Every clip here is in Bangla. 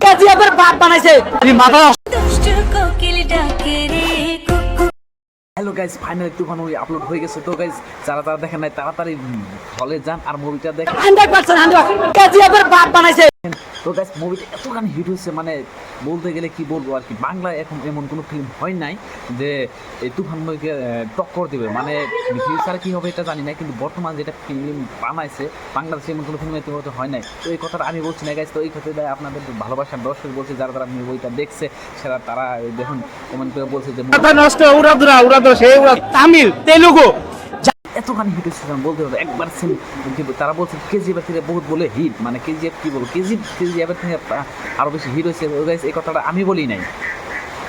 কেজিএফের বাপ বানাইছে মাথা। হ্যালো গাইস, ফাইনালি তুফান মুভি আপলোড হয়ে গেছে। তো গাইস যারা তারা দেখেন নাই তাড়াতাড়ি হলে যান আর মুভিটা দেখেন। 100% কেজিএফের বাপ বানাইছে। তো গাইস মুভিটা এতখানি হিট হয়েছে, মানে বলতে গেলে কি বলবো আর কি, বাংলায় এখন এমন কোনো ফিল্ম হয় নাই যে এই তুফান মুভিকে টক্কর দেবে। মানে ফিউচারে কী হবে এটা জানি না, কিন্তু বর্তমান যেটা ফিল্ম বানাইছে বাংলাদেশে এমন কোনো ফিল্ম এত হয় নাই। তো এই কথাটা আমি বলছি না গাইস, তো এই কথাটা আপনাদের ভালোবাসার দর্শক বলছে, যারা তারা বইটা দেখছে সেটা তারা দেখুন কমেন্ট করে বলছে যে নষ্ট উড়াদুরা সেই তামিল তেলুগু এতখানি হিট হচ্ছে বলতে হবে একবার সিন। তারা বলছে কেজিএফ থেকে বহুত বলে হিট, মানে কেজিএফ কী বলবো, কেজিএফের থেকে আরও বেশি হিট হয়েছে। এই কথাটা আমি বলি নাই,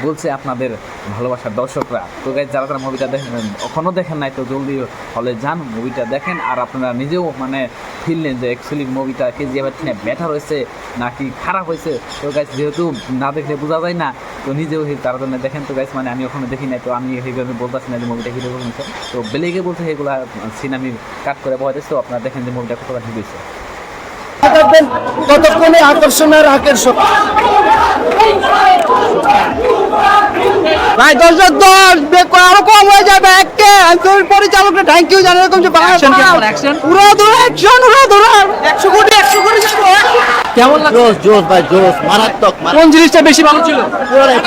বলছে আপনাদের ভালোবাসার দর্শকরা। তো গাইজ যারা তারা মুভিটা দেখেন এখনও দেখেন নাই, তো জলদি হলে যান মুভিটা দেখেন আর আপনারা নিজেও মানে ফিল নেন যে অ্যাকচুয়ালি মুভিটা কেজিএফের থেকে বেটার হয়েছে নাকি খারাপ হয়েছে। তো গাইজ যেহেতু না দেখলে বোঝা যায় না, তো নিজেও তার জন্য দেখেন। তো গাইজ মানে আমি ওখানে দেখি নাই, তো আমি সেইভাবে বলতেছি না যে মুভিটা হিরো হয়েছে। তো বেলেগে বলছে সেগুলো সিন আমি কাট করে বহাইতেছি। তো আপনারা দেখেন যে মুভিটা কতটা হিট হয়েছে। ততক্ষণে আকর্ষণের আকর্ষণ ভাই দর্শক দল আরো কম হয়ে যাবে। একে পরিচালকরা থ্যাংক ইউ জানাই, এরকম যে পুরো ধরে অ্যাকশন পুরো ধরে 100 কোটি যাবে। কেমন লাগছে? জোস ভাই জোস, মারাত্মক। কোন জিনিসটা বেশি ভালো ছিল? পুরোটাই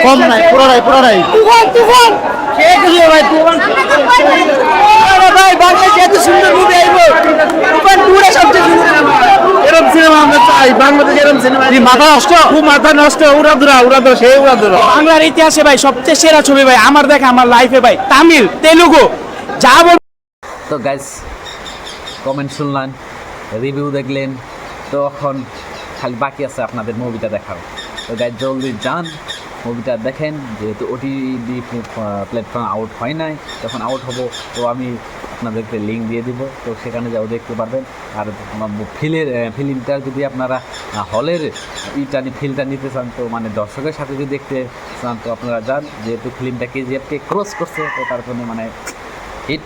কম নাই, পুরোটাই তুফান শেষ হয়ে ভাই। তুফান ভাই বাংলাদেশে এত সুন্দর মুভি আইবো, তুফান পুরো সবচেয়ে সুন্দর এরকম সিনেমা আমরা চাই। বাংলাদেশে এরকম সিনেমা মাথা নষ্ট, খুব মাথা নষ্ট, উড়াদুরা সেই উড়াদুরা। বাংলার ইতিহাসে ভাই সবচেয়ে সেরা ছবি ভাই আমার দেখা, আমার লাইফে ভাই। তামিল তেলুগু যা বল। তো গাইস কমেন্ট শুনলেন, রিভিউ দেখলেন, তো এখন খালি বাকি আছে আপনাদের মুভিটা দেখার। তো গাইস জলদি যান মুভিটা দেখেন, যেহেতু ওটিটি প্ল্যাটফর্ম আউট হয় নাই, যখন আউট হবো তো আমি আপনাদেরকে লিঙ্ক দিয়ে দিব, তো সেখানে যাও দেখতে পারবেন। আর ফিল্মটা যদি আপনারা হলের ফিলটা নিতে চান, তো মানে দর্শকের সাথে যদি দেখতে চান, তো আপনারা যান, যেহেতু ফিল্মটা কেজিএফকে ক্রস করছে, তো তার জন্য মানে হিট।